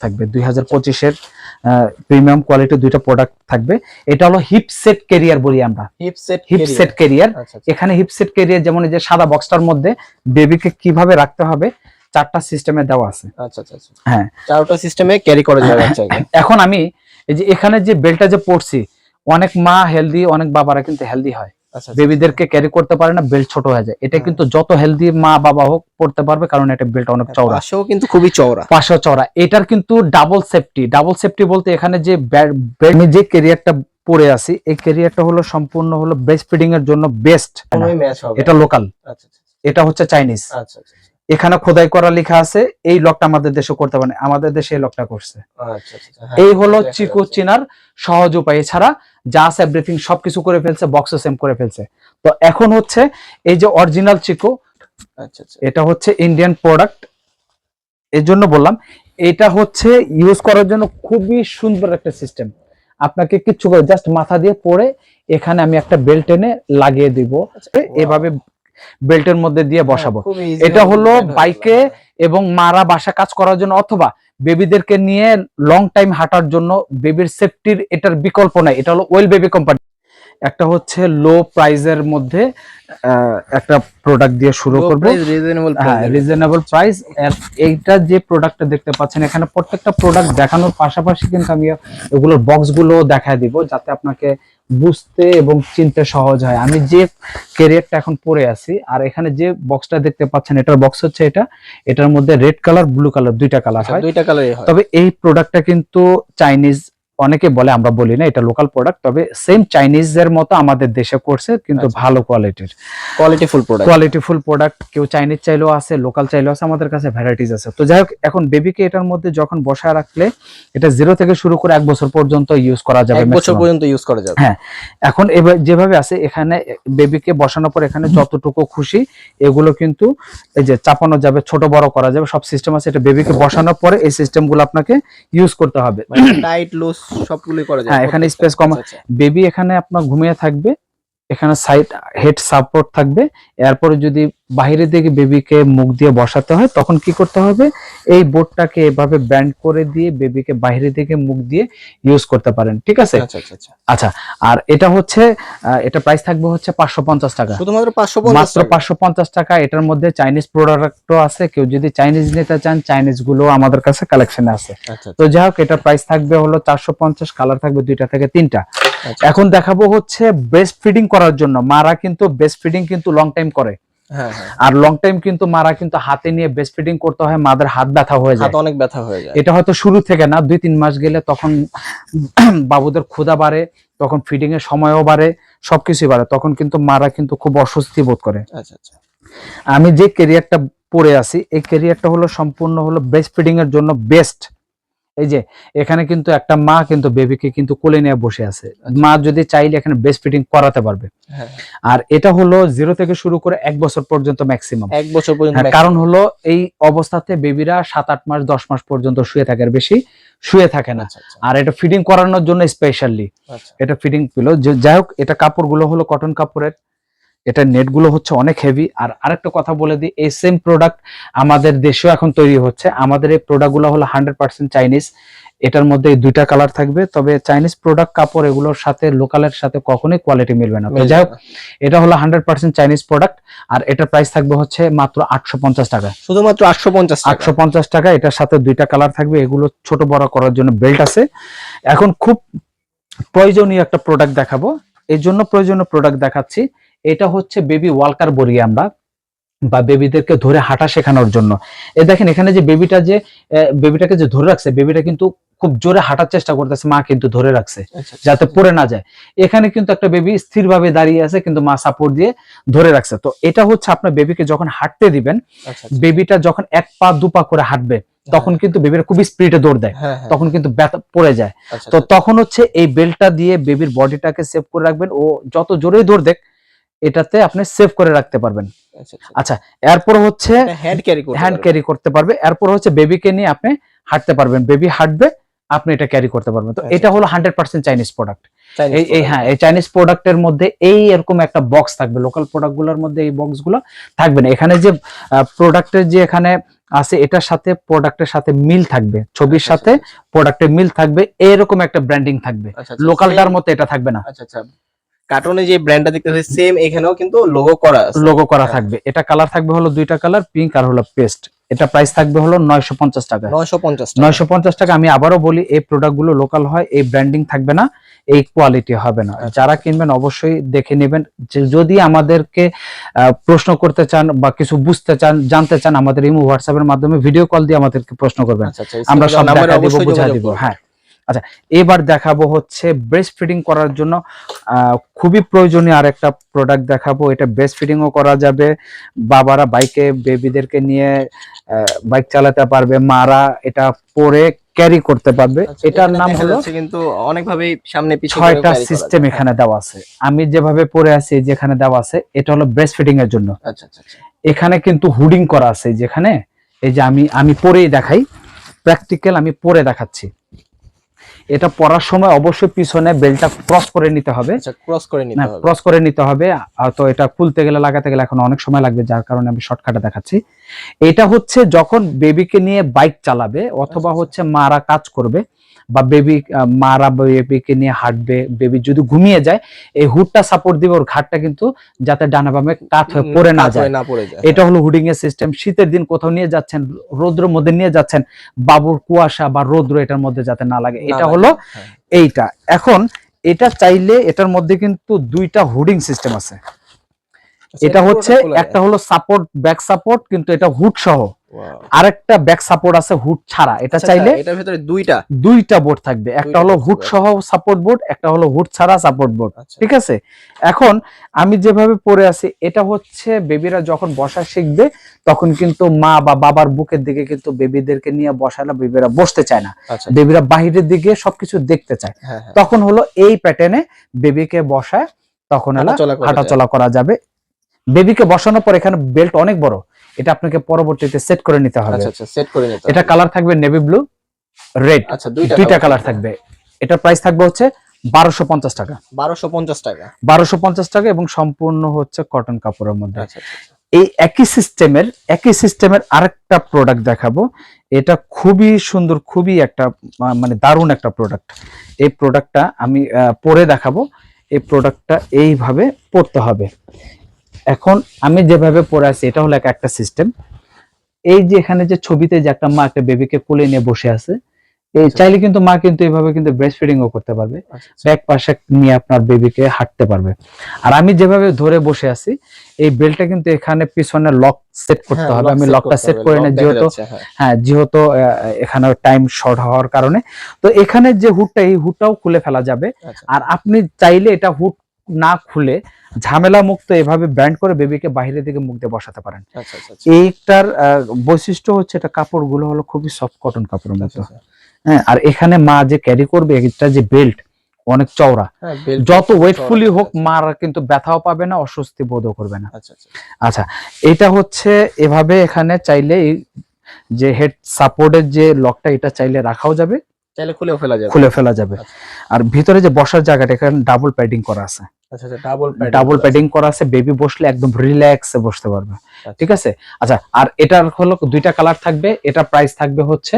থাকবে 2025 এর প্রিমিয়াম কোয়ালিটির দুইটা প্রোডাক্ট থাকবে। এটা হলো হিপ সেট ক্যারিয়ার বলি আমরা, হিপ সেট ক্যারিয়ার। এখানে হিপ সেট ক্যারিয়ার যেমন এই যে সাদা বক্সটার মধ্যে বেবিকে কিভাবে রাখতে হবে চারটা সিস্টেমে দেওয়া আছে। আচ্ছা আচ্ছা আচ্ছা, হ্যাঁ চারটা সিস্টেমে ক্যারি করা যাবে বাচ্চাকে। এখন আমি এই যে এখানে যে বেল্টটা যে পড়ছি, অনেক মা হেলদি, অনেক বাবারা কিন্তু হেলদি হয়, বেবিদেরকে ক্যারি করতে পারে না, বেল্ট ছোট হয়ে যায়। এটা কিন্তু যত হেলদি মা বাবা হোক পড়তে পারবে, কারণ এটা বেল্ট অনেক চওড়া, পাশেও কিন্তু খুবই চওড়া, পাশেও চওড়া। এটার কিন্তু ডাবল সেফটি। ডাবল সেফটি বলতে এখানে যে আমি যে ক্যারিয়ারটা পরে আছি, এই ক্যারিয়ারটা হলো সম্পূর্ণ হলো ব্রেস্ট ফিডিং এর জন্য বেস্ট। এটা লোকাল, এটা হচ্ছে চাইনিজ। এখানে খোদাই করা লেখা আছে, এই লকটা আমাদের দেশে করতে পারে, আমাদের দেশে এই লকটা করছে। এই হলো চিকু চিনার সহজ উপায়। এছাড়া যা আছে এভরিথিং সবকিছু করে ফেলছে, বক্সও সেম করে ফেলছে। তো এখন হচ্ছে এই যে অরিজিনাল চিকু, এটা হচ্ছে ইন্ডিয়ান প্রোডাক্ট, এর জন্য বললাম এটা হচ্ছে ইউজ করার জন্য খুবই সুন্দর একটা সিস্টেম। আপনাকে কিচ্ছু করে জাস্ট মাথা দিয়ে পরে এখানে আমি একটা বেল্ট এনে লাগিয়ে দিব, এভাবে বেল্টের মধ্যে দিয়ে বসাবো। এটা হলো বাইকে এবং মারা বাসা কাজ করার জন্য, অথবা বেবিদেরকে নিয়ে লং টাইম হাঁটার জন্য, বেবির সেফটির এটার বিকল্প নাই। এটা হলো ওয়েল বেবি কোম্পানি। একটা হচ্ছে লো প্রাইজের মধ্যে একটা প্রোডাক্ট দিয়ে শুরু করব, রিজনেবল প্রাইস। এইটা যে প্রোডাক্টটা দেখতে পাচ্ছেন এখানে, প্রত্যেকটা প্রোডাক্ট দেখানোর পাশাপাশি কিন্তু আমি এগুলোর বক্সগুলো দেখায় দিব, যাতে আপনাকে বুঝতে এবং চিনতে সহজ হয়। আমি যে ক্যারিয়ারটা এখন পরে আছি, আর এখানে যে বক্সটা দেখতে পাচ্ছেন, এটার বক্স হচ্ছে এটা, এটার মধ্যে রেড কালার, ব্লু কালার, দুইটা কালার হয়। তবে এই প্রোডাক্টটা কিন্তু চাইনিজ, অনেকে বলে, আমরা বলি না, এটা লোকাল প্রোডাক্ট। তবে সেম চাইনিজের মতো আমাদের দেশে করছে, কিন্তু ভালো কোয়ালিটির, কোয়ালিটিফুল প্রোডাক্ট। কেউ চাইনিজ চাইলেও আছে, লোকাল চাইলেও আছে, আমাদের কাছে ভ্যারাইটিস আছে। তো যাই হোক, এখন বেবিকে এটার মধ্যে যখন বসায় রাখলে, এটা 0 থেকে শুরু করে 1 বছর পর্যন্ত ইউজ করা যাবে, 1 বছর পর্যন্ত ইউজ করা যাবে। হ্যাঁ, এখন যেভাবে আছে এখানে বেবিকে বসানোর পর এখানে যতটুকু খুশি এগুলো কিন্তু এই যে চাপানো যাবে, ছোট বড় করা যাবে, সব সিস্টেম আছে। এটা বেবিকে বসানোর পরে এই সিস্টেমগুলো আপনাকে ইউজ করতে হবে, টাইট লুজ সবগুলো করা যাবে। হ্যাঁ, এখানে স্পেস কম। বেবি এখানে আপনার ঘুমিয়ে থাকবে, এখানে সাইড হেড সাপোর্ট থাকবে। এরপরে যদি বাইরের দিকে বেবিকে মুখ দিয়ে বসাতে হয়, তখন কি করতে হবে, এই বোর্ডটাকে এভাবে ব্যান্ড করে দিয়ে বেবিকে বাইরের দিকে মুখ দিয়ে ইউজ করতে পারেন। ঠিক আছে? আচ্ছা, আর এটা হচ্ছে এটা প্রাইস থাকবে হচ্ছে 550 টাকা, শুধুমাত্র মাত্র 550 টাকা। এটার মধ্যে চাইনিজ প্রোডাক্টও আছে, কেউ যদি চাইনিজ নিতে চান, চাইনিজ গুলো আমাদের কাছে কালেকশনে আছে। তো যাই হোক, এটা প্রাইস থাকবে হলো 450, কালার থাকবে 2টা থেকে 3টা। এখন দেখাবো হচ্ছে ব্রেস্ট ফিডিং করার জন্য। মারা কিন্তু ব্রেস্ট ফিডিং কিন্তু লং টাইম করে, আর লং টাইম কিন্তু মারা কিন্তু হাতে নিয়ে ব্রেস্ট ফিডিং করতে হয়, মাদের হাত ব্যথা হয়ে যায়, অনেক ব্যথা হয়ে যায়। এটা হয়তো শুরু থেকে না, 2-3 মাস গেলে তখন বাবুদের ক্ষুধা বাড়ে, তখন ফিডিং এর সময়ও বাড়ে, সবকিছুই বাড়ে, তখন কিন্তু মারা কিন্তু খুব অস্বস্তি বোধ করে। আমি যে ক্যারিয়ারটা পরে আছি, এই ক্যারিয়ারটা হলো সম্পূর্ণ হলো ব্রেস্ট ফিডিং এর জন্য বেস্ট। এই যে এখানে কিন্তু একটা মা কিন্তু বেবিকে কিন্তু কোলে নিয়ে বসে আছে, মা যদি চাইলে এখানে ব্রেস্ট ফিডিং করাতে পারবে। আর এটা হলো 0 থেকে শুরু করে 1 বছর পর্যন্ত ম্যাক্সিমাম, 1 বছর পর্যন্ত। কারণ হলো এই অবস্থাতে বেবিরা 7-8 মাস 10 মাস পর্যন্ত শুয়ে থাকে, আর বেশি শুয়ে থাকে না। আর এটা ফিডিং করানোর জন্য স্পেশালি এটা ফিডিং পিলো। যাই হোক, এটা কাপড়গুলো হলো কটন কাপড়ের, এটা নেট গুলো হচ্ছে অনেক হেভি। আর আরেকটা কথা বলে দিই, এই সেম প্রোডাক্ট আমাদের দেশেও এখন তৈরি হচ্ছে। আমাদের এই প্রোডাক্ট গুলো হলো 100% চাইনিজ। এটার মধ্যে 2টা কালার থাকবে। তবে চাইনিজ প্রোডাক্ট কাপড় এগুলোর সাথে লোকালের সাথে কখনোই কোয়ালিটি মিলবে না। তো যাই হোক, এটা হলো 100% চাইনিজ প্রোডাক্ট, আর এটার প্রাইস থাকবে হচ্ছে মাত্র 850 টাকা, শুধুমাত্র 850 টাকা। এটার সাথে 2টা কালার থাকবে। এগুলো ছোট বড় করার জন্য বেল্ট আছে। এখন খুব প্রয়োজনীয় একটা প্রোডাক্ট দেখাবো, এই জন্য প্রয়োজনীয় প্রোডাক্ট দেখাচ্ছি। এটা হচ্ছে বেবি ওয়ালকার বলি আমরা, বা বেবিদেরকে ধরে হাঁটা শেখানোর জন্য। দেখেন এখানে যে বেবিটাকে যে ধরে রাখছে, বেবিটা কিন্তু খুব জোরে হাঁটার চেষ্টা করতেছে, মা কিন্তু ধরে রাখছে যাতে পড়ে না যায়। এখানে কিন্তু একটা বেবি স্থিরভাবে দাঁড়িয়ে আছে, কিন্তু মা সাপোর্ট দিয়ে ধরে রাখছে। তো এটা হচ্ছে আপনার বেবিকে যখন হাঁটতে দিবেন, বেবিটা যখন 1 পা 2 পা করে হাঁটবে, তখন কিন্তু বেবিরা খুব স্পিডে দৌড় দেয়, তখন কিন্তু ব্যথা পড়ে যায়। তো তখন হচ্ছে এই বেল্টটা দিয়ে বেবির বডিটাকে সেভ করে রাখবেন, ও যত জোরেই দৌড় দেখ এটাতে আপনি সেভ করে রাখতে পারবেন। আচ্ছা, এরপর হচ্ছে হ্যান্ড ক্যারি করতে পারবে। এরপর হচ্ছে বেবিকে নিয়ে আপনি হাঁটতে পারবেন, বেবি হাঁটবে, আপনি এটা ক্যারি করতে পারবেন। তো এটা হলো 100% চাইনিজ প্রোডাক্ট। এই চাইনিজ প্রোডাক্টের মধ্যে এই এরকম একটা বক্স থাকবে, লোকাল প্রোডাক্ট গুলোর মধ্যে এই বক্স গুলো থাকবে না। এখানে যে প্রোডাক্টের যে এখানে আছে, এটার সাথে প্রোডাক্টের সাথে মিল থাকবে, ছবির সাথে প্রোডাক্টের মিল থাকবে, এরকম একটা ব্র্যান্ডিং থাকবে, লোকালটার মতো এটা থাকবে না। আচ্ছা আচ্ছা, কার্টুনে যে ব্র্যান্ডটা দেখতেছি সেম, এখানেও কিন্তু লোগো করা আছে, লোগো করা থাকবে। এটা কালার থাকবে হলো দুইটা কালার, পিঙ্ক আর হলো পেস্ট। এটা প্রাইস থাকবে হলো 950 টাকা। 950 টাকা। আমি আবারও বলি, এই প্রোডাক্টগুলো লোকাল হয়, এই ব্র্যান্ডিং থাকবে না, এই কোয়ালিটি হবে না। যারা কিনবেন অবশ্যই দেখে নেবেন। যদি আমাদেরকে প্রশ্ন করতে চান বা কিছু বুঝতে চান, জানতে চান, আমাদের ইমো হোয়াটসঅ্যাপের মাধ্যমে ভিডিও কল দিয়ে আমাদেরকে প্রশ্ন করবেন, আমরা সব দেখা দিব, বুঝিয়ে দিব। হ্যাঁ, আচ্ছা, এবার দেখাবো হচ্ছে ব্রেস্ট ফিডিং করার জন্য খুবই প্রয়োজনীয় আরেকটা প্রোডাক্ট দেখাবো। এটা ব্রেস্ট ফিডিংও করা যাবে, বাবারা বাইকে বেবিদেরকে নিয়ে বাইক চালাতে পারবে, মারা এটা পরে ক্যারি করতে পারবে। এটার নাম হলো, কিন্তু অনেকভাবে সামনে পিছনে 6টা সিস্টেম এখানে দেওয়া আছে। আমি যেভাবে পরে আছি যেখানে দেওয়া আছে, এটা হলো ব্রেস্ট ফিডিং এর জন্য। আচ্ছা আচ্ছা, এখানে কিন্তু হুডিং করা আছে, যেখানে এই যে আমি পরেই দেখাই, প্র্যাকটিক্যাল আমি পরে দেখাচ্ছি। এটা পরার সময় অবশ্যই পিছনে বেল্টটা ক্রস করে নিতে হবে। আচ্ছা, ক্রস করে নিতে হবে, ক্রস করে নিতে হবে। তো এটা খুলতে গেলে, লাগাতে গেলে এখন অনেক সময় লাগবে, যার কারণে আমি শর্টকাটে দেখাচ্ছি। এটা হচ্ছে যখন বেবিকে নিয়ে বাইক চালাবে অথবা হচ্ছে মারা কাজ করবে, বা মারা বেবিকে নিয়ে হাঁটবে, বেবি যদি ঘুমিয়ে যায়, এই হুডটা সাপোর্ট দিবে ওর ঘাটটা, কিন্তু যাতে ডানা বামে কাত হয়ে পড়ে না যায়। এটা হলো হুডিং এর সিস্টেম। শীতের দিন কোথাও নিয়ে যাচ্ছেন, রৌদ্রের মধ্যে নিয়ে যাচ্ছেন, বাবুর কুয়াশা বা রৌদ্র এটার মধ্যে যাতে না লাগে, এটা হলো এইটা। এখন এটা চাইলে এটার মধ্যে কিন্তু দুইটা হুডিং সিস্টেম আছে। এটা হচ্ছে, একটা হলো সাপোর্ট, ব্যাক সাপোর্ট, কিন্তু এটা হুড সহ। আরেকটা ব্যাক সাপোর্ট আছে হুড ছাড়া। এটা চাইলে এটার ভিতরে দুইটা বোর্ড থাকবে, একটা হলো হুড সহ সাপোর্ট বোর্ড, একটা হলো হুড ছাড়া সাপোর্ট বোর্ড। ঠিক আছে, এখন আমি যেভাবে পরে আছি, এটা হচ্ছে বেবিরা যখন বসা শিখবে তখন কিন্তু মা বা বাবার বুকের দিকে কিন্তু বেবিদেরকে নিয়ে বসালে বেবিরা বসতে চায় না, বেবিরা বাহিরের দিকে সবকিছু দেখতে চায়। তখন হলো এই প্যাটার্নে বেবিকে বসায়, তখন হলো হাঁটাচলা করা যাবে। বেবিকে বসানোর পর এখানে বেল্ট অনেক বড়, এটা আপনাকে পরবর্তীতে সেট করে নিতে হবে। এটা কালার থাকবে নেভি ব্লু, রেড, দুইটা কালার থাকবে। এটা প্রাইস থাকবে হচ্ছে 1250 টাকা। 1250 টাকা, এবং সম্পূর্ণ হচ্ছে কটন কাপড়ের মধ্যে। এই একই সিস্টেমের আরেকটা প্রোডাক্ট দেখাবো। এটা খুবই সুন্দর, খুবই একটা মানে দারুণ একটা প্রোডাক্ট। এই প্রোডাক্টটা আমি পরে দেখাবো। এই প্রোডাক্টটা এইভাবে পরতে হবে। এখন আমি যেভাবে পরে আছি, এটা হলো একটা সিস্টেম। এই যে এখানে যে ছবিতে যে একটা মা একটা বেবিকে কোলে নিয়ে বসে আছে, এই চাইলে কিন্তু মা কিন্তু এইভাবে কিন্তু ব্রেস্ট ফিডিংও করতে পারবে, ব্যাক পাশে নিয়ে আপনার বেবিকে হাঁটতে পারবে। আর আমি যেভাবে ধরে বসে আছি, এই বেল্টটা কিন্তু এখানে পিছনে লক সেট করতে হবে। আমি লকটা সেট করে নিই, যেহেতু এখানে টাইম শর্ট হওয়ার কারণে। তো এখানে যে হুডটা, এই হুডটাও খুলে ফেলা যাবে। আর আপনি চাইলে এটা হুড না খুলে ঝামেলা মুক্ত এভাবে ব্যান্ড করে বেবিকে বাইরের দিকে মুখ দিয়ে বসাতে পারেন। এইটার বৈশিষ্ট্য হচ্ছে, এটা কাপড়গুলো হলো খুবই সফট কটন কাপড়ের মতো। হ্যাঁ, আর এখানে মা যে ক্যারি করবে, এটা যে বেল্ট অনেক চওড়া, যত ওয়েটফুলি হোক মারা কিন্তু ব্যথাও পাবে না, অস্বস্তি বোধও করবে না। আচ্ছা, এটা হচ্ছে এভাবে এখানে চাইলে যে হেড সাপোর্টের যে লকটা, এটা চাইলে রাখাও যাবে, চাইলে খুলে ফেলা যাবে। আর ভিতরে যে বসার জায়গাটা, এখানে ডাবল প্যাডিং করা আছে। ডাবল প্যাডিং করা আছে, বেবি বসলে একদম রিল্যাক্সে বসতে পারবে। ঠিক আছে, আচ্ছা, আর এটার হলো দুইটা কালার থাকবে। এটা প্রাইস থাকবে হচ্ছে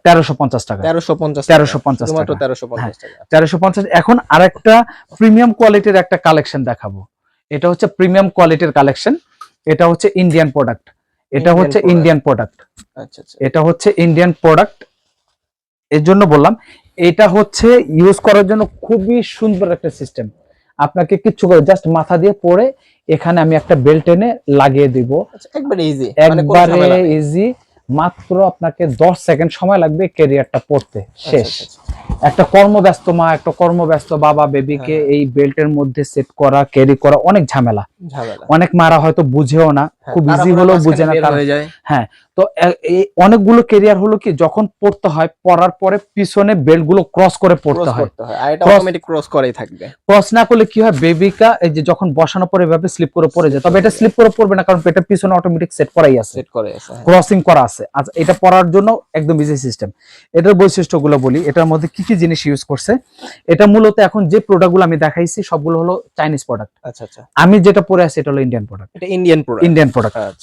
1350 টাকা। 1350। এখন আরেকটা প্রিমিয়াম কোয়ালিটির একটা কালেকশন দেখাবো। এটা হচ্ছে প্রিমিয়াম কোয়ালিটির কালেকশন। এটা হচ্ছে ইন্ডিয়ান প্রোডাক্ট। এটা হচ্ছে ইন্ডিয়ান প্রোডাক্ট। এর জন্য বললাম, এটা হচ্ছে ইউজ করার জন্য খুবই সুন্দর একটা সিস্টেম। আপনাকে কিচ্ছু করে জাস্ট মাথা দিয়ে পরে এখানে আমি একটা বেল্ট এনে লাগিয়ে দিব, একবারে ইজি। মাত্র আপনাকে 10 সেকেন্ড সময় লাগবে ক্যারিয়ারটা পড়তে, শেষ। একটা কর্মব্যস্ত মা, একটা কর্মব্যস্ত বাবা, বেবিকে এই বেল্টের মধ্যে সেট করা, ক্যারি করা অনেক ঝামেলা। অনেক মারা হয়তো বুঝেও না, খুব ইজি হলেও বুঝে না। হ্যাঁ, তো এই অনেকগুলো ক্যারিয়ার হলো কি, যখন পড়তে হয়, পরার পরে পিছনে বেল্ট গুলো ক্রস করে পড়তে হয়, আর এটা অটোমেটিক ক্রস করেই থাকবে। ক্রস না করলে কি হয়, বেবিকা এই যে যখন বসানোর পরে এভাবে স্লিপ করে পড়ে যায়। তবে এটা স্লিপ করে পড়বে না, কারণ পেটের পিছনে অটোমেটিক সেট করাই আছে, ক্রসিং করা আছে। আচ্ছা, এটা পরার জন্য একদম ইজি সিস্টেম। এটার বৈশিষ্ট্যগুলো বলি, এটার মধ্যে কি কি জিনিস ইউজ করছে। এটা মূলত এখন যে প্রোডাক্টগুলো আমি দেখাইছি সবগুলো হলো চাইনিজ প্রোডাক্ট। আমি যেটা পরে আছি এটা হলো ইন্ডিয়ান প্রোডাক্ট।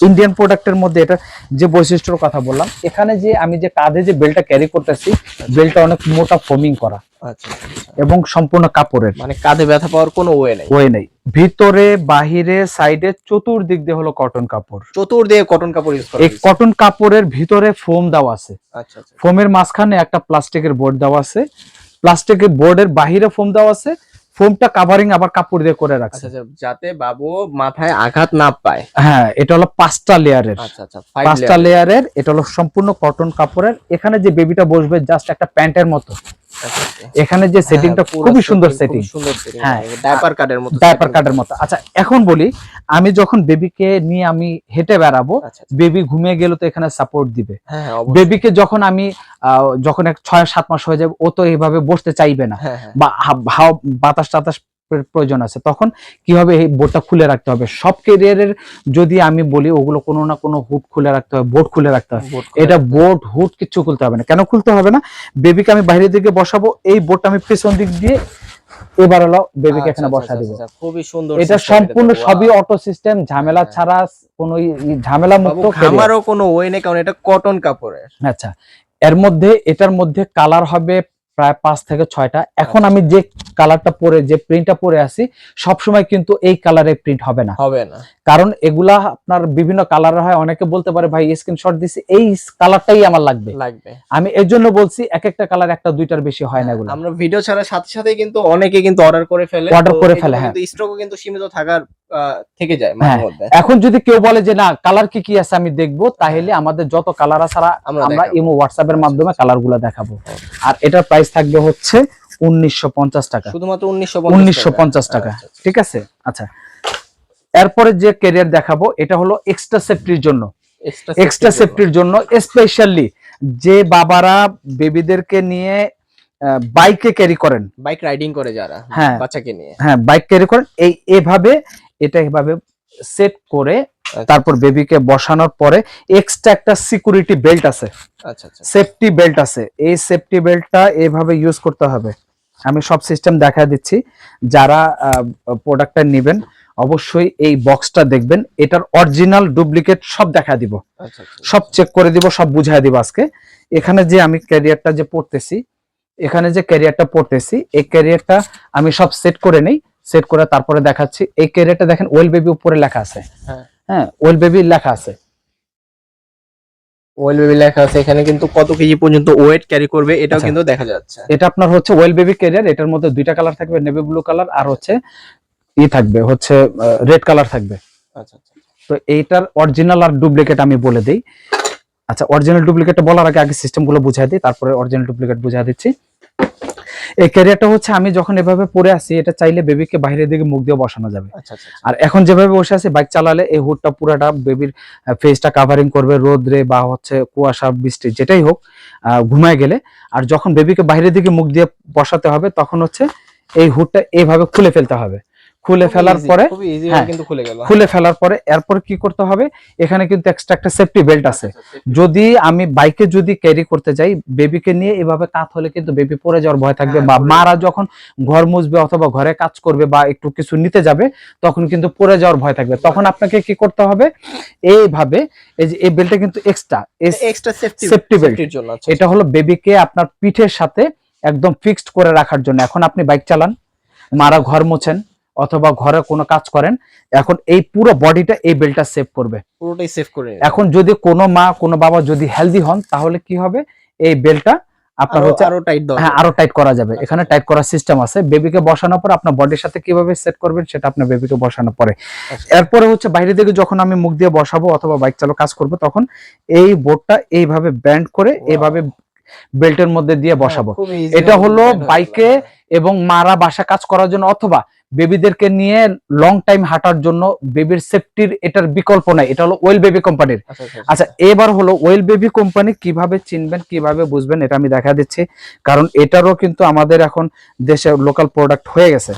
ইন্ডিয়ান প্রোডাক্টের মধ্যে এটা যে বৈশিষ্ট্যের কথা বললাম, এখানে যে আমি যে কাঁধে যে বেল্টটা ক্যারি করতেছি, বেল্টটা অনেক মোটা ফোমিং করা আচ্ছা আচ্ছা। এবং সম্পূর্ণ কাপড়ের, মানে কাঁধে ব্যথা পাওয়ার কোনো ওয়ে নেই। ওয়ে নেই। ভিতরে বাহিরে সাইডে চতুর্দিক দিয়ে হলো কটন কাপড়, চতুর্দিকে কটন কাপড় ইউজ করা এই হয়েছে। কটন কাপড়ের ভিতরে ফোম দেওয়া আছে, আচ্ছা আচ্ছা। ফোমের মাঝখানে একটা প্লাস্টিকের বোর্ড দেওয়া আছে, প্লাস্টিকের বোর্ডের বাহিরে ফোম দেওয়া আছে, ফোমটা কাভারিং আবার কাপড় দিয়ে করে রাখছে। আচ্ছা আচ্ছা, যাতে বাবু মাথায় আঘাত না পায়। হ্যাঁ, এটা হলো 5টা লেয়ারের, আচ্ছা আচ্ছা, 5টা লেয়ারের। এটা হলো সম্পূর্ণ কটন কাপড়ের। এখানে যে বেবিটা বসবে জাস্ট একটা প্যান্টের মতো, এখানে যে সেটিংটা খুবই সুন্দর সেটিং, হ্যাঁ ডাইপার কাটের মতো, ডাইপার কাটের মতো। আচ্ছা, এখন বলি, আমি যখন বেবিকে নিয়ে আমি হেঁটে বেড়াবো, বেবি ঘুমিয়ে গেলে তো এখানে সাপোর্ট দিবে। বেবিকে যখন আমি যখন 6-7 মাস হয়ে যাবে, ও তো এইভাবে বসতে চাইবে না, বা বাতাস টাতাস প্রয়োজন আছে, তখন কি হবে, এই বোর্ডটা খুলে রাখতে হবে। সব ক্যারিয়ারের যদি আমি বলি, ওগুলো কোনো না কোনো হুড খুলে রাখতে হবে, বোর্ড খুলে রাখতে হবে। এটা বোর্ড হুড কিছু খুলতে হবে না। কেন খুলতে হবে না? বেবিকে আমি বাইরের দিকে বসাবো, এই বোর্ডটা আমি পেছন দিক দিয়ে এবার হলো বেবিকে এখানে বসা দিব। খুবই সুন্দর। এটা সম্পূর্ণ সবই অটো সিস্টেম, ঝামেলা ছাড়া, কোনো ঝামেলা মুক্ত। আমারও কোনো ওয়ে নেই, কারণ এটা কটন কাপড়ের। আচ্ছা, এর মধ্যে এটার মধ্যে কালার হবে প্রায় 5 থেকে 6টা। এখন আমি যে কালারটা পরে, যে প্রিন্টটা পরে আছি, সব সময় কিন্তু এই কালারের প্রিন্ট হবে না, কারণ এগুলা আপনার বিভিন্ন কালারের হয়। অনেকে বলতে পারে ভাই স্ক্রিনশট দিছি, এই কালারটাই আমার লাগবে। আমি এর জন্য বলছি, এক একটা কালার একটা দুইটার বেশি হয় না। এগুলো আমরা ভিডিও ছাড়ার সাথে সাথে কিন্তু অনেকে কিন্তু অর্ডার করে ফেলে, হ্যাঁ, কিন্তু স্টকও কিন্তু সীমিত থাকার থেকে যায় মাঝে মধ্যে। এখন যদি কেউ বলে যে না, কালার কি কি আছে আমি দেখবো, তাহলে আমাদের যত কালার আছে আমরা ইমো হোয়াটসঅ্যাপ এর মাধ্যমে কালারগুলো দেখাবো। আর এটার প্রাইস থাকবে হচ্ছে 1950 টাকা, শুধুমাত্র 1950 টাকা। ঠিক আছে। আচ্ছা, এরপরে যে ক্যারিয়ার দেখাবো, এটা হলো এক্সট্রা সেফটির জন্য, এক্সট্রা সেফটির জন্য স্পেশালি যে বাবারা বেবিদেরকে নিয়ে বাইকে ক্যারি করেন, বাইক রাইডিং করে যারা, হ্যাঁ বাচ্চাকে নিয়ে, হ্যাঁ বাইক ক্যারি করেন, এইভাবে এটা এভাবে সেট করে তারপর বেবিকে বসানোর পরে এক্সট্রা একটা সিকিউরিটি বেল্ট আছে, আচ্ছা আচ্ছা, সেফটি বেল্ট আছে। এই সেফটি বেল্টটা এইভাবে ইউজ করতে হবে। আমি সব সিস্টেম দেখা দিচ্ছি। যারা প্রোডাক্টটা নেবেন অবশ্যই এই বক্সটা দেখবেন, এটার অরিজিনাল ডুপ্লিকেট সব দেখা দিব, সব চেক করে দিব, সব বুঝাই দিব আজকে। এখানে যে আমি ক্যারিয়ারটা যে পড়তেছি, এখানে যে ক্যারিয়ারটা পড়তেছি, এই ক্যারিয়ারটা আমি সব সেট করে নেই, সেট করে তারপরে দেখাচ্ছি। এই ক্যারিয়ারটা দেখেন, ওয়েল বেবি উপরে লেখা আছে, হ্যাঁ ওয়েল বেবি লেখা আছে, ওয়েল বেবি লেখা আছে। এখানে কিন্তু কত কেজি পর্যন্ত ওয়েট ক্যারি করবে এটাও কিন্তু দেখা যাচ্ছে। এটা আপনার হচ্ছে ওয়েল বেবি ক্যারিয়ার। এটার মধ্যে দুইটা কালার থাকবে, নেভি ব্লু কালার আর হচ্ছে থাকবে হচ্ছে রেড কালার থাকবে। আচ্ছা আচ্ছা, তো এইটার অরিজিনাল আর ডুপ্লিকেট আমি বলে দেই। আচ্ছা, অরিজিনাল ডুপ্লিকেটটা বলার আগে সিস্টেমগুলো বুঝাই দিই, তারপরে অরিজিনাল ডুপ্লিকেট বুঝাই দিচ্ছি। এই ক্যারিয়ারটা হচ্ছে আমি যখন এভাবে পরে আসি, এটা চাইলে বেবিকে বাইরের দিকে মুখ দিয়ে বসানো যাবে। আর এখন যেভাবে বসে আছি, বাইক চালালে এই হুডটা পুরাটা বেবির ফেসটা কাভারিং করবে, রোদ্রে বা হচ্ছে কুয়াশা বৃষ্টি যেটাই হোক, ঘুমায় গেলে। আর যখন বেবিকে বাইরের দিকে মুখ দিয়ে বসাতে হবে, তখন হচ্ছে এই হুডটা এইভাবে খুলে ফেলতে হবে। খুলে ফেলার পরে খুলে ফেলার পরে এরপর কি করতে হবে, এখানে কিন্তু এক্সট্রা একটা সেফটি বেল্ট আছে। যদি আমি বাইকে যদি ক্যারি করতে যাই, বেবিকে নিয়ে এভাবে কাত হলে কিন্তু বেবি পড়ে যাওয়ার ভয় থাকবে, বা মারা যখন ঘর মুছবে অথবা ঘরে কাজ করবে বা একটু কিছু নিতে যাবে, তখন কিন্তু পড়ে যাওয়ার ভয় থাকবে। তখন আপনাকে কি করতে হবে, এইভাবে এই যে এই বেল্টটা কিন্তু এক্সট্রা সেফটি বেল্ট। এটা হলো বেবিকে আপনার পিঠের সাথে একদম ফিক্সড করে রাখার জন্য। এখন আপনি বাইক চালান, মারা ঘর মোছেন অথবা ঘরে কোনো কাজ করেন, এখন এই পুরো বডিটা এই বেল্টটা সেভ করবে, পুরোটাই সেভ করে। এখন যদি কোনো মা কোনো বাবা যদি হেলদি হন, তাহলে কি হবে, এই বেল্টটা আপনার হচ্ছে আরো টাইট করা যাবে। এখানে টাইট করার সিস্টেম আছে। বেবিকে বসানোর পর আপনার বডির সাথে কিভাবে সেট করবেন সেটা আপনার বেবিকে বসানোর পরে। এরপরে হচ্ছে বাইরে থেকে যখন আমি মুখ দিয়ে বসাবো অথবা বাইক চালানো কাজ করব, তখন এই বোর্ডটা এইভাবে ব্যান্ড করে এইভাবে বেল্টের মধ্যে দিয়ে বসাবো। এটা হলো বাইকে এবং মারা বাসা কাজ করার জন্য অথবা বেবিদেরকে নিয়ে লং টাইম হাঁটার জন্য, বেবির সেফটির এটার বিকল্প নাই। এটা হলো ওয়েল বেবি কোম্পানির। আচ্ছা, এবার হলো ওয়েল বেবি কোম্পানি কিভাবে চিনবেন, কিভাবে বুঝবেন, এটা আমি দেখা দিচ্ছি, কারণ এটারও কিন্তু আমাদের এখন দেশে লোকাল প্রোডাক্ট হয়ে গেছে।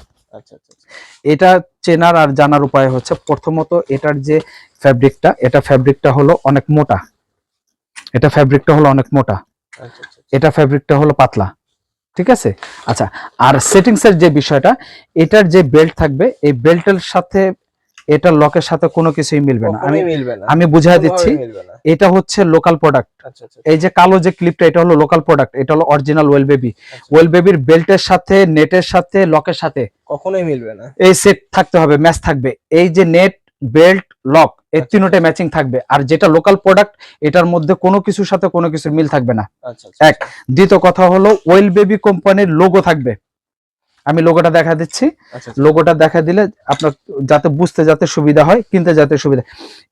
এটা চেনার আর জানার উপায় হচ্ছে, প্রথমত এটার যে ফ্যাব্রিকটা, এটা ফ্যাব্রিকটা হলো অনেক মোটা, এটা ফ্যাব্রিকটা হলো অনেক মোটা, এটা ফ্যাব্রিকটা হলো পাতলা। ঠিক আছে। আচ্ছা, আর সেটিংস এর যে বিষয়টা, এটার যে বেল্ট থাকবে, এই বেল্টের সাথে এটা লকের সাথে কোনো কিছুই মিলবে না। কখনোই মিলবে না। আমি বুঝাই দিচ্ছি, কোনোভাবেই মিলবে না। এটা হচ্ছে লোকাল প্রোডাক্ট। আচ্ছা আচ্ছা। এই যে কালো যে ক্লিপটা, এটা হলো লোকাল প্রোডাক্ট, এটা হলো অরিজিনাল ওয়েল বেবি। ওয়েল বেবির বেল্টের সাথে, নেটের সাথে, লকের সাথে কখনোই মিলবে না। এই সেট থাকতে হবে, ম্যাচ থাকবে। এই যে নেট, বেল্ট, লক, এই তিনটে ম্যাচিং থাকবে। আর যেটা লোকাল প্রোডাক্ট, এটার মধ্যে কোনো কিছুর সাথে কোনো কিছুর মিল থাকবে না। আচ্ছা আচ্ছা। এক। দ্বিতীয় কথা হলো ওয়েল বেবি কোম্পানির লোগো থাকবে। আমি লোগোটা দেখা দিচ্ছি। লোগোটা দেখা দিলে আপনার যাতে বুঝতে যাতে সুবিধা হয়, কিনতে যাতে সুবিধা।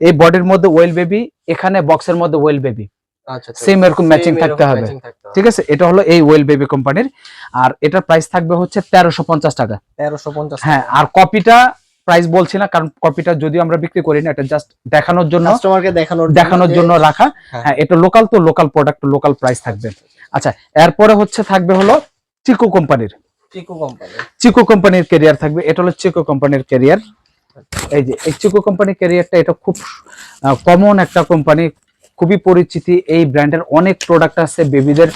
এই বডির মধ্যে ওয়েল বেবি, এখানে বক্সের মধ্যে ওয়েল বেবি, সেম এরকম ম্যাচিং থাকতে হবে। ঠিক আছে, এটা হলো এই ওয়েল বেবি কোম্পানির। আর এটার প্রাইস থাকবে হচ্ছে 1350 টাকা। 1350। হ্যাঁ, আর কপিটা প্রাইস বলছি না, কারণ কপিটা যদিও আমরা বিক্রি করি না, এটা জাস্ট দেখানোর জন্য, কাস্টমারকে দেখানোর জন্য রাখা। হ্যাঁ, এটা লোকাল, তো লোকাল প্রোডাক্ট, লোকাল প্রাইস থাকবে। আচ্ছা, এরপরে হচ্ছে থাকবে হলো চিকো কোম্পানির। চিকো কোম্পানির ক্যারিয়ার থাকবে। এটা হলো চিকো কোম্পানির ক্যারিয়ার। এই যে এই চিকো কোম্পানির ক্যারিয়ারটা, এটা খুব কমন একটা কোম্পানি, খুবই পরিচিতি। এই ব্র্যান্ডের অনেক প্রোডাক্ট আছে, বেবিদের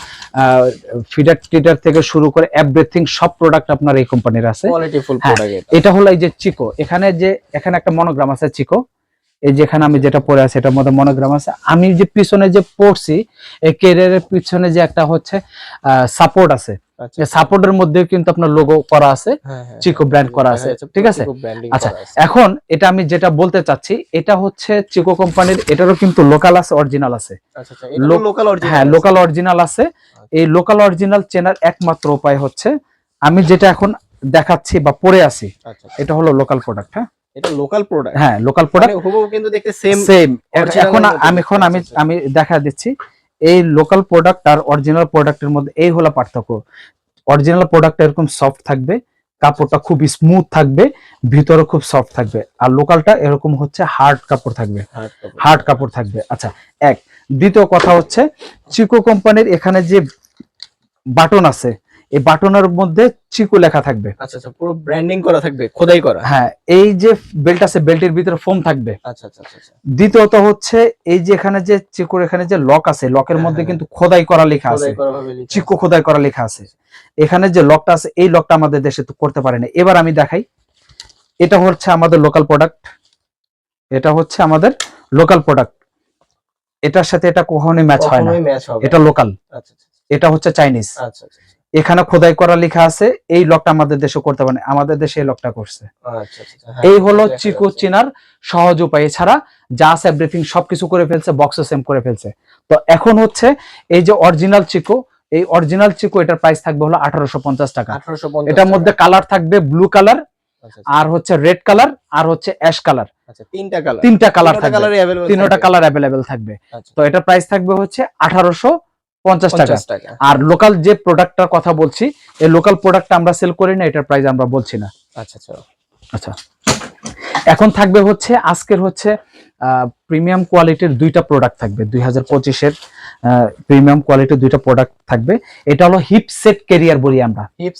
ফিডার টিডার থেকে শুরু করে এভরিথিং, সব প্রোডাক্ট আপনার এই কোম্পানির আছে। Qualityful product. এটা হলো এই যে চিকো, এখানে একটা মনোগ্রাম আছে চিকো। এই যে এখানে আমি যেটা পরে আছি, এটার মধ্যে মনোগ্রাম আছে। আমি যে পিছনে যে পড়ছি, এই ক্যারিয়ারের পিছনে যে একটা হচ্ছে সাপোর্ট আছে, সাপোর্টের মধ্যে কিন্তু আপনার লোগো করা আছে, চিকো ব্র্যান্ড করা আছে। ঠিক আছে। আচ্ছা, এখন এটা আমি যেটা বলতে চাচ্ছি, এটা হচ্ছে চিকো কোম্পানির, এটারও কিন্তু লোকাল আছে, অরিজিনাল আছে। হ্যাঁ, লোকাল অরিজিনাল আছে। এই লোকাল অরিজিনাল চেনার একমাত্র উপায় হচ্ছে আমি যেটা এখন দেখাচ্ছি বা পরে আছি, এটা হলো লোকাল প্রোডাক্ট। হ্যাঁ, এটা লোকাল প্রোডাক্ট। হ্যাঁ, লোকাল প্রোডাক্ট, হুবহু কিন্তু দেখতে সেম। এখন আমি দেখা দিচ্ছি এই লোকাল প্রোডাক্ট আর অরিজিনাল প্রোডাক্টের মধ্যে এই হলো পার্থক্য। অরিজিনাল প্রোডাক্ট এরকম সফট থাকবে, কাপড়টা খুব স্মুথ থাকবে, ভিতরে খুব সফট থাকবে। আর লোকালটা এরকম হচ্ছে হার্ড কাপড় থাকবে, হার্ড কাপড় থাকবে। আচ্ছা, এক। দ্বিতীয় কথা হচ্ছে চিকো কোম্পানির এখানে যে বাটন আছে, এই বাটনের মধ্যে চিকো লেখা থাকবে। আচ্ছা আচ্ছা, পুরো ব্র্যান্ডিং করা থাকবে, খোদাই করা। হ্যাঁ, এই যে বেল্ট আছে, বেল্টের ভিতরে ফোম থাকবে। আচ্ছা আচ্ছা আচ্ছা। দ্বিতীয়ত হচ্ছে এই যে এখানে যে চিকোর এখানে যে লক আছে, লকের মধ্যে কিন্তু খোদাই করা লেখা আছে, চিকো খোদাই করা লেখা আছে। এখানে যে লকটা আছে, এই লকটা আমাদের দেশে তো করতে পারে না। এবার আমি দেখাই, এটা হচ্ছে আমাদের লোকাল প্রোডাক্ট, এটা হচ্ছে আমাদের লোকাল প্রোডাক্ট। এটার সাথে এটা কখনোই ম্যাচ হয় না, এটা লোকাল। আচ্ছা, এটা হচ্ছে চাইনিজ। আচ্ছা আচ্ছা। এখানে খোদাই করা লেখা আছে, এই লকটা আমাদের দেশে করতে পারে না, আমাদের দেশে এই লকটা করছে। আচ্ছা আচ্ছা। এই হলো চিকো চেনার সহজ উপায়। এছাড়া জাস্ট এভরিথিং সবকিছু করে ফেলছে, বক্সও সেম করে ফেলছে। তো এখন হচ্ছে এই যে অরিজিনাল চিকো, এই অরিজিনাল চিকো, এটার প্রাইস থাকবে হলো 1850 টাকা। এটার মধ্যে কালার থাকবে ব্লু কালার, আর হচ্ছে রেড কালার, আর হচ্ছে অ্যাশ কালার। আচ্ছা, তিনটা কালার থাকবে, তিনটা কালার अवेलेबल থাকবে। তো এটার প্রাইস থাকবে হচ্ছে 1850 টাকা। আর লোকাল যে প্রোডাক্টটার কথা বলছি, এই লোকাল প্রোডাক্টটা আমরা সেল করি না, এটার প্রাইস আমরা বলছি না। আচ্ছা আচ্ছা আচ্ছা। এখন থাকবে হচ্ছে আজকের হচ্ছে প্রিমিয়াম কোয়ালিটির দুইটা প্রোডাক্ট থাকবে, 2025 এর প্রিমিয়াম কোয়ালিটির দুইটা প্রোডাক্ট থাকবে। এটা হলো হিপ সেট ক্যারিয়ার বলি আমরা, হিপ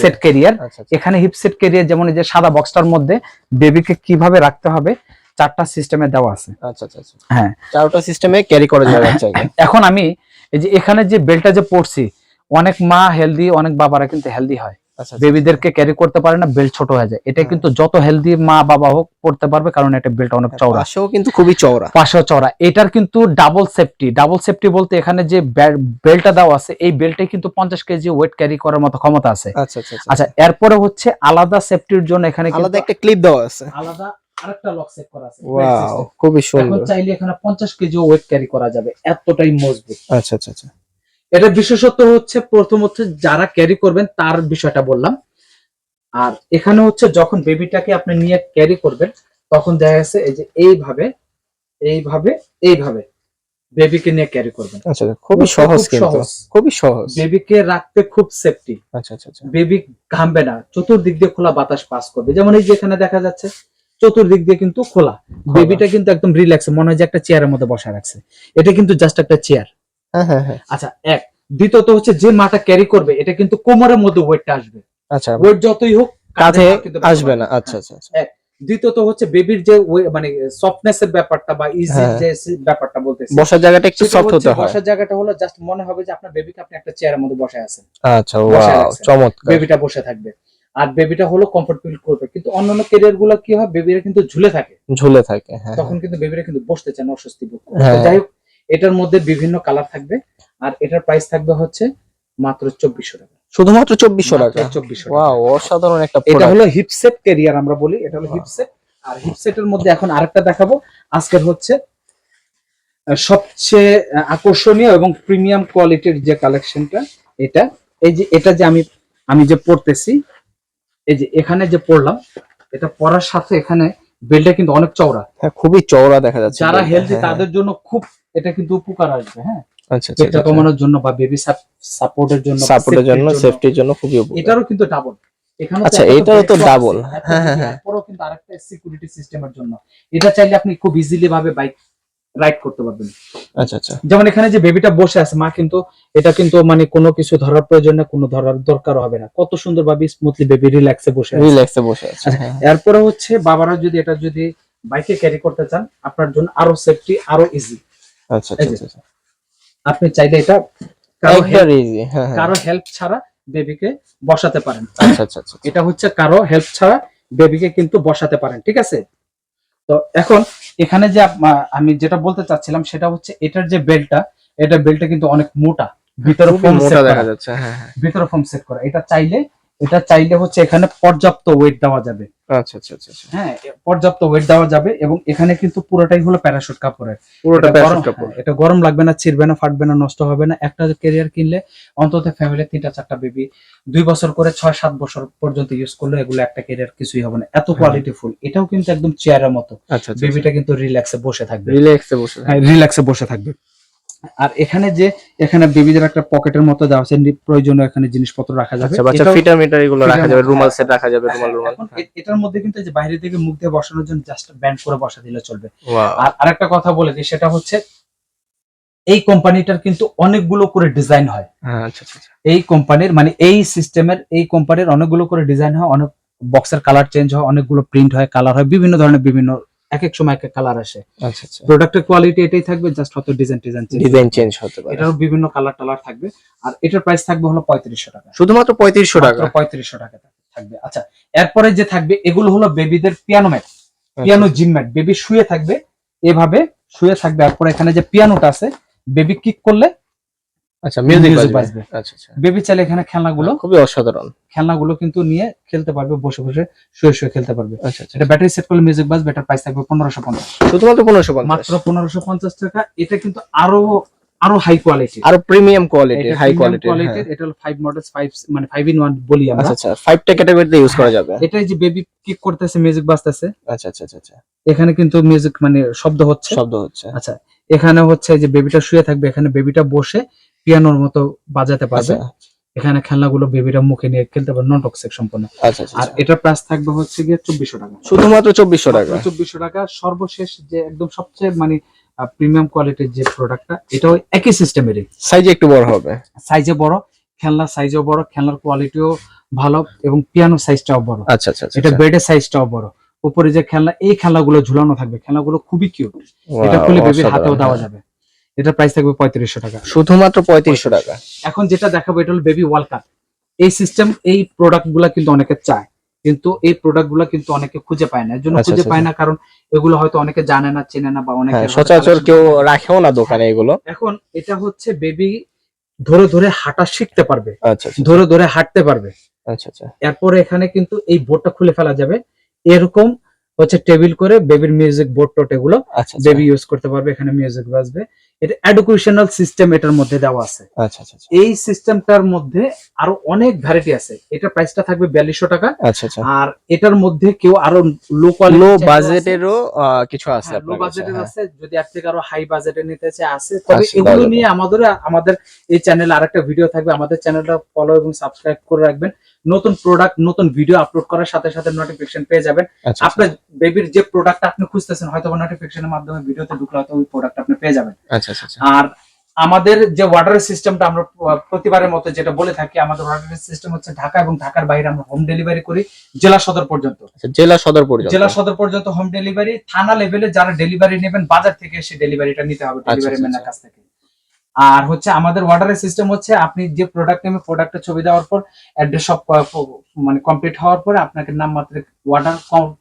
সেট ক্যারিয়ার। এখানে হিপ সেট ক্যারিয়ার যেমন এই যে সাদা বক্সটার মধ্যে বেবিকে কিভাবে রাখতে হবে, চারটা সিস্টেমে দেওয়া আছে। আচ্ছা আচ্ছা। হ্যাঁ, চারটা সিস্টেমে ক্যারি করা যাবে বাচ্চাকে। এখন আমি এই যে এখানে যে বেল্টটা যে পরছি, অনেক মা হেলদি, অনেক বাবারা কিন্তু হেলদি হয়, বেবিদেরকে ক্যারি করতে পারে না, বেল্ট ছোট হয়ে যায়। এটা কিন্তু যত হেলদি মা বাবা হোক পড়তে পারবে, কারণ এটা বেল্ট অনেক চওড়া, পাশেও কিন্তু খুবই চওড়া, পাশেও চওড়া। এটার কিন্তু ডাবল সেফটি। ডাবল সেফটি বলতে এখানে যে বেল্টটা দেওয়া আছে, এই বেল্টে কিন্তু 50 কেজি ওয়েট ক্যারি করার মতো ক্ষমতা আছে। আচ্ছা আচ্ছা আচ্ছা। এরপরে হচ্ছে আলাদা সেফটির জন্য এখানে আলাদা একটা ক্লিপ দেওয়া আছে, আলাদা আরেকটা লক সেট করা আছে। ওয়াও, খুবই সুন্দর। এখন চাইলে এখানে 50 কেজি ওয়েট ক্যারি করা যাবে, এতটাই মজবুত। আচ্ছা আচ্ছা আচ্ছা। এটা বিশেষত্ব হচ্ছে প্রথম হচ্ছে যারা ক্যারি করবেন তার বিষয়টা বললাম। আর এখানে হচ্ছে যখন বেবিটাকে আপনি নিয়ে ক্যারি করবেন, তখন দেখা যাচ্ছে এই যে এইভাবে এইভাবে এইভাবে বেবিকে নিয়ে ক্যারি করবেন। আচ্ছা, খুবই সহজ, কিন্তু খুবই সহজ। বেবিকে রাখতে খুব সেফটি। আচ্ছা আচ্ছা আচ্ছা। বেবি ঘামবে না, চতুর্দিক দিয়ে খোলা বাতাস পাস করবে। যেমন এই যে এখানে দেখা যাচ্ছে চতুর্দিক দিয়ে কিন্তু খোলা, বেবিটা কিন্তু একদম রিল্যাক্স, মনে হয় যে একটা চেয়ারের মধ্যে বসা রাখছে। এটা কিন্তু জাস্ট একটা চেয়ার। হ্যাঁ হ্যাঁ হ্যাঁ। আচ্ছা, এক। দ্বিতীয়ত হচ্ছে যে মাটা ক্যারি করবে, এটা কিন্তু কোমরের মধ্যে ওয়েটটা আসবে। আচ্ছা, ওয়েট যতই হোক কাঁধে আসবে না। আচ্ছা আচ্ছা আচ্ছা। দ্বিতীয়ত হচ্ছে বেবির যে মানে সফটনেস এর ব্যাপারটা বা ইজি যে ব্যাপারটা বলতেছি, বসার জায়গাটা একটু সফট হতে হয়। বসার জায়গাটা হলো জাস্ট মনে হবে যে আপনার বেবিকে আপনি একটা চেয়ারের মধ্যে বসায় আছেন। আচ্ছা, ওয়াও, চমৎকার। বেবিটা বসে থাকবে। আর বেবিটা হলো কমফোর্টেবল করবে। কিন্তু অন্যান্য ক্যারিয়ার গুলো কি হয়, বেবিরা কিন্তু ঝুলে থাকে, হ্যাঁ, তখন কিন্তু বেবিরা কিন্তু বসতে চায় না, অস্বস্তি বোধ করে। হ্যাঁ। তো যাই হোক, এটার মধ্যে বিভিন্ন কালার থাকবে, আর এটার প্রাইস থাকবে হচ্ছে মাত্র 2400 টাকা। শুধুমাত্র 2400 টাকা। 2400 টাকা। ওয়াও, অসাধারণ একটা এটা প্রোডাক্ট। হলো হিপসেট ক্যারিয়ার আমরা বলি, এটা হলো হিপসেট। আর হিপসেটের মধ্যে এখন আরেকটা দেখাবো, আজকের হচ্ছে সবচেয়ে আকর্ষণীয় এবং প্রিমিয়াম কোয়ালিটির যে কালেকশনটা, এটা এই যে এটা যে আমি যে পড়তেছি, এই যে এখানে যে পড়লাম, এটা পরার সাথে এখানে বেল্টটা কিন্তু অনেক চওড়া। হ্যাঁ, খুবই চওড়া দেখা যাচ্ছে। যারা হেলদি তাদের জন্য খুব এটা কিন্তু উপকার আসবে। হ্যাঁ, আচ্ছা, পেটটা কমানোর জন্য বা বেবি সাপোর্টের জন্য, সেফটির জন্য খুবই উপকারী। এটারও কিন্তু ডাবল। এখানে আচ্ছা, এটাও তো ডাবল। হ্যাঁ, হ্যাঁ, হ্যাঁ। এরপরও কিন্তু আরেকটা সিকিউরিটি সিস্টেমের জন্য, এটা চাইলে আপনি খুব ইজিলি ভাবে বাইক রাইড করতে পারবেন। আচ্ছা, আচ্ছা। যেমন এখানে যে বেবিটা বসে আছে, মা কিন্তু এটা কিন্তু মানে কোনো কিছু ধরার প্রয়োজন না, কোনো ধরার দরকার হবে না, কত সুন্দর ভাবে স্মুথলি বেবি রিল্যাক্সে বসে আছে। এরপরে হচ্ছে বাবারা যদি এটা যদি বাইকে ক্যারি করতে চান, আপনার জন্য আরো সেফটি, আরো ইজি। আচ্ছা, আচ্ছা। আপনি চাইলে এটা কারো হেল্প ছাড়া বেবিকে বসাতে পারেন। আচ্ছা, আচ্ছা। এটা হচ্ছে কারো হেল্প ছাড়া বেবিকে কিন্তু বসাতে পারেন, ঠিক আছে? তো এখন এখানে যে আমি যেটা বলতে চাচ্ছিলাম সেটা হচ্ছে এটার যে বেল্টটা, এটা বেল্টটা কিন্তু অনেক মোটা, ভিতরে ফোম মোটা দেখা যাচ্ছে। হ্যাঁ, হ্যাঁ, ভিতরে ফোম সেট করা। এটা চাইলে হচ্ছে এখানে পর্যাপ্ত ওয়েট দেওয়া যাবে। আচ্ছা, আচ্ছা, আচ্ছা। হ্যাঁ, পর্যাপ্ত ওয়েট দেওয়া যাবে, এবং এখানে কিন্তু পুরোটাই হলো প্যারাশুট কাপড়ের। এটা গরম লাগবে না, ছিড়বে না, ফাটবে না, নষ্ট হবে না। একটা ক্যারিয়ার কিনলে অন্তত ফ্যামিলি 3-4টা বেবি 2 বছর করে 6-7 বছর পর্যন্ত ইউজ করলে এগুলো একটা ক্যারিয়ার কিছুই হবে না, এত কোয়ালিটি ফুল। এটাও কিন্তু একদম চেয়ারের মতো। বেবিটা কিন্তু রিল্যাক্সে বসে থাকবে, রিল্যাক্সে বসে থাকবে। আর এখানে বেবিদের একটা পকেটের মতো দেওয়া আছে, প্রয়োজনীয় এখানে জিনিসপত্র রাখা যাবে। আচ্ছা, বাচ্চা ফিটার মিটার এগুলো রাখা যাবে, রুমাল সেট রাখা যাবে, রুমাল। এখন এটার মধ্যে কিন্তু যে বাইরে থেকে মুখ দিয়ে বসানোর জন্য জাস্ট ব্যান্ড করে বসা দিলে চলবে। আর আরেকটা কথা বলে দিই, সেটা হচ্ছে এই কোম্পানিটার কিন্তু অনেকগুলো করে ডিজাইন হয়। আচ্ছা, আচ্ছা। এই কোম্পানির মানে এই সিস্টেমের, এই কোম্পানির অনেকগুলো করে ডিজাইন হয়, অনেক বক্সের কালার চেঞ্জ হয়, অনেকগুলো প্রিন্ট হয়, কালার হয়, বিভিন্ন ধরনের, বিভিন্ন এক এক সময় এক এক কালার আসে। আচ্ছা, আচ্ছা। প্রোডাক্টের কোয়ালিটি এটাই থাকবে, জাস্ট হয়তো ডিজাইন চেঞ্জ হতে পারে। এটারও বিভিন্ন কালার থাকবে। আর এটার প্রাইস থাকবে হলো 3500 টাকা। শুধুমাত্র 3500 টাকা। 3500 টাকা থাকবে। আচ্ছা, এরপরে যে থাকবে এগুলো হলো বেবিদের piano mat, piano gym mat. Baby শুয়ে থাকবে, এভাবে শুয়ে থাকবে, এরপর এখানে যে পিয়ানোটা আছে, বেবি কিক করলে আচ্ছা, মিউজিক বাজবে। আচ্ছা, আচ্ছা। বেবি চাইলে এখানে খেলনাগুলো, খুবই অসাধারণ খেলনাগুলো কিন্তু নিয়ে খেলতে পারবে, বসে বসে শুয়ে খেলতে পারবে। আচ্ছা, আচ্ছা। এটা ব্যাটারি সেট করলে মিউজিক বাজবে। এটার প্রাইস থাকবে 1550। শুধুমাত্র 1550, মাত্র 1550 টাকা। এটা কিন্তু আরো হাই কোয়ালিটি, আরো প্রিমিয়াম কোয়ালিটি, হাই কোয়ালিটি। এটা হলো 5 মডেল, 5 মানে 5 in 1 বলি আমরা। আচ্ছা, আচ্টা 5টা ক্যাটাগরিতে ইউজ করা যাবে। এটাই যে বেবি কিক করতেছে, মিউজিক বাজতেছে। আচ্ছা, আচ্ছা, আচ্ছা। এখানে কিন্তু মিউজিক মানে শব্দ হচ্ছে। আচ্ছা, এখানে হচ্ছে যে বেবিটা শুয়ে থাকবে, এখানে বেবিটা বসে পিয়ানোর মতো বাজাতে পারবে। এখানে খেলনাগুলো বেবিরা মুখে নিয়ে খেলতে পারবে, নন টক্সিক সম্পূর্ণ। আচ্ছা, আচ্ছা। আর এটার প্রাইস থাকবে হচ্ছে গিয়ে 2400 টাকা। শুধুমাত্র 2400 টাকা। 2400 টাকা। সর্বশেষ যে একদম সবচেয়ে মানে প্রিমিয়াম কোয়ালিটির যে প্রোডাক্টটা, এটাও একই সিস্টেমেরই, সাইজে একটু বড় হবে, সাইজে বড়, খেলনার সাইজও বড়, খেলনার কোয়ালিটিও ভালো, এবং পিয়ানো সাইজটাও বড়। আচ্ছা, আচ্ছা। এটা বেডের সাইজটাও বড়। উপরে যে খেলনা, এই খেলনাগুলো ঝুলানো থাকবে, খেলনাগুলো খুবই কিউট। এটা খুলে বেবির হাতেও দেওয়া যাবে। এটার প্রাইস থাকবে 3500 টাকা। শুধুমাত্র 3500 টাকা। এখন যেটা দেখাবো এটা হলো বেবি ওয়াল কাট। এই সিস্টেম, এই প্রোডাক্টগুলো কিন্তু অনেকে চায়, কিন্তু এই প্রোডাক্টগুলো কিন্তু অনেকে খুঁজে পায় না। এর জন্য খুঁজে পায় না কারণ এগুলো হয়তো অনেকে জানে না, চেনে না, বা অনেকে সচরাচর কেউ রাখেও না দোকানে এগুলো। এখন এটা হচ্ছে বেবি ধরে ধরে হাঁটা শিখতে পারবে। আচ্ছা, ধরে ধরে হাঁটতে পারবে। আচ্ছা, আচ্ছা। এরপরে এখানে কিন্তু এই বোর্ডটা খুলে ফেলা যাবে, এরকম হচ্ছে টেবিল করে বেবির মিউজিক বোর্ড টোট এগুলো বেবি ইউজ করতে পারবে, এখানে মিউজিক বাজবে। এটা এডুকেশনাল সিস্টেম এটার মধ্যে দেওয়া আছে। আচ্ছা, আচ্ছা। এই সিস্টেমটার মধ্যে আরো অনেক ভ্যারাইটি আছে। এটা প্রাইসটা থাকবে 4200 টাকা। আচ্ছা, আচ্ছা। আর এটার মধ্যে কেউ আরো লো বাজেটেরও কিছু আছে, লো বাজেটের আছে, যদি আপনি আরো হাই বাজেটে নিতে চাই আছে। তবে এগুলো নিয়ে আমাদের এই চ্যানেলে আরেকটা ভিডিও থাকবে, আমাদের চ্যানেলটা ফলো এবং সাবস্ক্রাইব করে রাখবেন। নতুন প্রোডাক্ট, নতুন ভিডিও আপলোড করার সাথে সাথে নোটিফিকেশন পেয়ে যাবেন। আপনার বেবির যে প্রোডাক্ট আপনি খুঁজতেছেন, হয়তো নোটিফিকেশনের মাধ্যমে ভিডিওতে ঢুকলে হয়তো ওই প্রোডাক্ট আপনি পেয়ে যাবেন। আচ্ছা, আচ্ছা। আর আমাদের যে ওয়াটার সিস্টেমটা আমরা প্রতিবারের মতো যেটা বলে থাকি, আমাদের ওয়াটার সিস্টেম হচ্ছে ঢাকা এবং ঢাকার বাইরে আমরা হোম ডেলিভারি করি, জেলা সদর পর্যন্ত। জেলা সদর পর্যন্ত হোম ডেলিভারি। থানা লেভেলে যারা ডেলিভারি নেবেন, বাজার থেকে এসে ডেলিভারিটা নিতে হবে ডেলিভারি ম্যানের কাছ থেকে। আর হচ্ছে আমাদের অর্ডারের সিস্টেম হচ্ছে আপনি যে প্রোডাক্ট নেবেন প্রোডাক্টের ছবি দেওয়ার পর অ্যাড্রেস সব মানে কমপ্লিট হওয়ার পরে আপনাকে নামমাত্র অর্ডার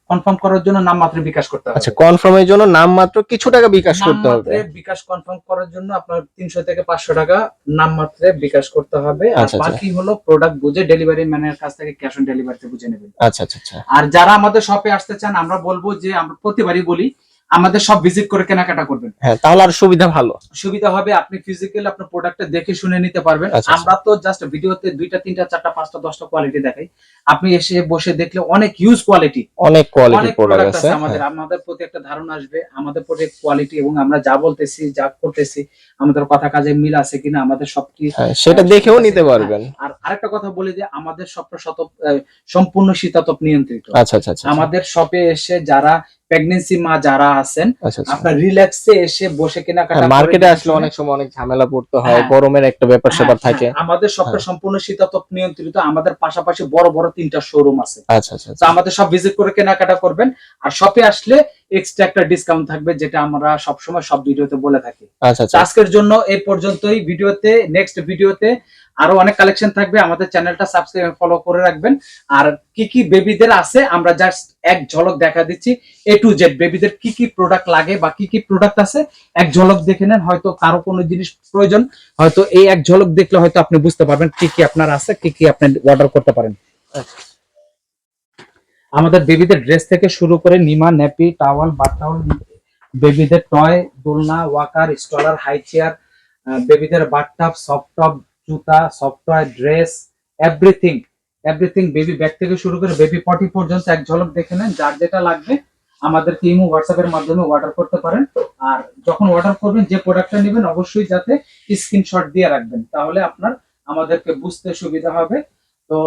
কনফার্ম করার জন্য নামমাত্র বিকাশ করতে হবে। আচ্ছা, কনফার্মের জন্য নামমাত্র কিছু টাকা বিকাশ করতে হবে। নামমাত্র বিকাশ কনফার্ম করার জন্য আপনার 300 থেকে 500 টাকা নামমাত্র বিকাশ করতে হবে। আর আচ্ছা, আচ্ছা। বাকি হলো প্রোডাক্ট বুঝে ডেলিভারি ম্যানের কাছ থেকে ক্যাশ অন ডেলিভারিতে বুঝে নেবেন। আচ্ছা আচ্ছা আচ্ছা। আর যারা আমাদের শপে আসতে চান আমরা বলবো যে আমরা প্রতিবারই বলি আমাদের সব ভিজিট করে কেনাকাটা করবেন। হ্যাঁ, তাহলে আর সুবিধা ভালো সুবিধা হবে, আপনি ফিজিক্যালি আপনার প্রোডাক্টটা দেখে শুনে নিতে পারবেন। আচ্ছা, আমরা তো জাস্ট ভিডিওতে 2টা 3টা 4টা 5টা 10টা কোয়ালিটি দেখাই, আপনি এসে বসে দেখলে অনেক হিউজ কোয়ালিটি, অনেক কোয়ালিটি অনেক প্রোডাক্ট প্রোডাক্ট আছে। আছে আমাদের। আমাদের প্রতি একটা ধারণা আসবে আমাদের প্রতি কোয়ালিটি এবং আমরা যা বলতেছি যা করতেছি আমাদের কথা কাজে মিল আছে কিনা, আমাদের সব কি হ্যাঁ, সেটা দেখেও নিতে পারবেন। আর আরেকটা কথা বলি যে আমাদের সবটা সম্পূর্ণ শীতাতপ নিয়ন্ত্রিত। আচ্ছা আচ্ছা আচ্ছা। আমাদের শপে এসে যারা প্রেগন্যান্সি মা যারা আছেন আচ্ছা আচ্ছা। আপনার রিল্যাক্সে এসে বসে কেনাকাটা করে মার্কেটে আসলে অনেক সময় অনেক ঝামেলা পড়তে হয়, হ্যাঁ। গরমের একটা ব্যাপার স্যাপার থাকে। আমাদের সবটা হ্যাঁ। সম্পূর্ণ শীতাতপ নিয়ন্ত্রিত। আমাদের পাশাপাশি বড় বড় 3টা শোরুম আছে। আচ্ছা আচ্ছা তো আচ্ছা। আমাদের সব ভিজিট করে কেনাকাটা করবেন। আর শপে আসলে এক্সট্রা একটা ডিসকাউন্ট থাকবে যেটা আমরা সবসময় সব ভিডিওতে বলে থাকি। আচ্ছা তো আচ্ছা। আজকের জন্য এই পর্যন্তই। ভিডিওতে নেক্সট ভিডিওতে আরো অনেক কালেকশন থাকবে। আমাদের চ্যানেলটা সাবস্ক্রাইব ফলো করে রাখবেন। আর কি কি বেবিদের আছে আমরা জাস্ট এক ঝলক দেখা দিচ্ছি, A to Z বেবিদের কি কি প্রোডাক্ট লাগে বা কি কি প্রোডাক্ট আছে এক ঝলক দেখে নেন। হয়তো কারো কোনো জিনিস প্রয়োজন, হয়তো এই এক ঝলক দেখলে হয়তো আপনি বুঝতে পারবেন কি কি আপনার আছে, কি কি আপনি অর্ডার করতে পারেন। আমাদের বেবিদের ড্রেস থেকে শুরু করে নিমা, নেপি, টাওয়াল, বাথ টাওয়াল, বেবিদের টয়, দোলনা, ওয়াকার, স্টলার, হাই চেয়ার, বেবিদের বাথটাব, সফট টপ, জুতা, soft toy, dress, everything everything baby bag থেকে শুরু করে বেবি পটি পর্যন্ত এক ঝলক দেখে নেন। যার যেটা লাগবে আমাদেরকে ইমো হোয়াটসঅ্যাপের মাধ্যমে অর্ডার করতে পারেন। আর যখন অর্ডার করবেন যে প্রোডাক্টটা নেবেন অবশ্যই যাতে স্ক্রিনশট দিয়ে রাখবেন, তাহলে আপনার আমাদেরকে বুঝতে সুবিধা হবে। তো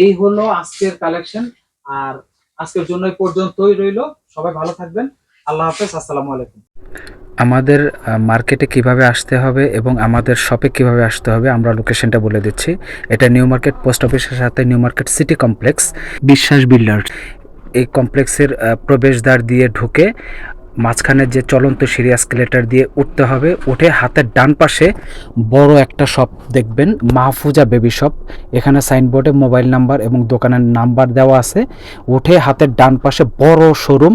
এই হলো আজকের কালেকশন। আর আজকের জন্য এই পর্যন্তই রইল। সবাই ভালো থাকবেন। আল্লাহ হাফেজ। আসসালামু আলাইকুম। আমাদের মার্কেটে কিভাবে আসতে হবে এবং আমাদের শপে কিভাবে আসতে হবে আমরা লোকেশনটা বলে দিচ্ছি। এটা নিউ মার্কেট পোস্ট অফিসের সাথে নিউ মার্কেট সিটি কমপ্লেক্স, বিশ্বাস বিল্ডার্স। এই কমপ্লেক্সের প্রবেশদ্বার দিয়ে ঢুকে মাঝখানে যে চলন্ত সিঁড়ি এসকেলেটর দিয়ে উঠতে হবে, উঠে হাতের ডান পাশে বড় একটা শপ দেখবেন, মাহফুজা বেবি শপ। এখানে সাইনবোর্ডে মোবাইল নাম্বার এবং দোকানের নাম্বার দেওয়া আছে। উঠে হাতের ডান পাশে বড় শোরুম,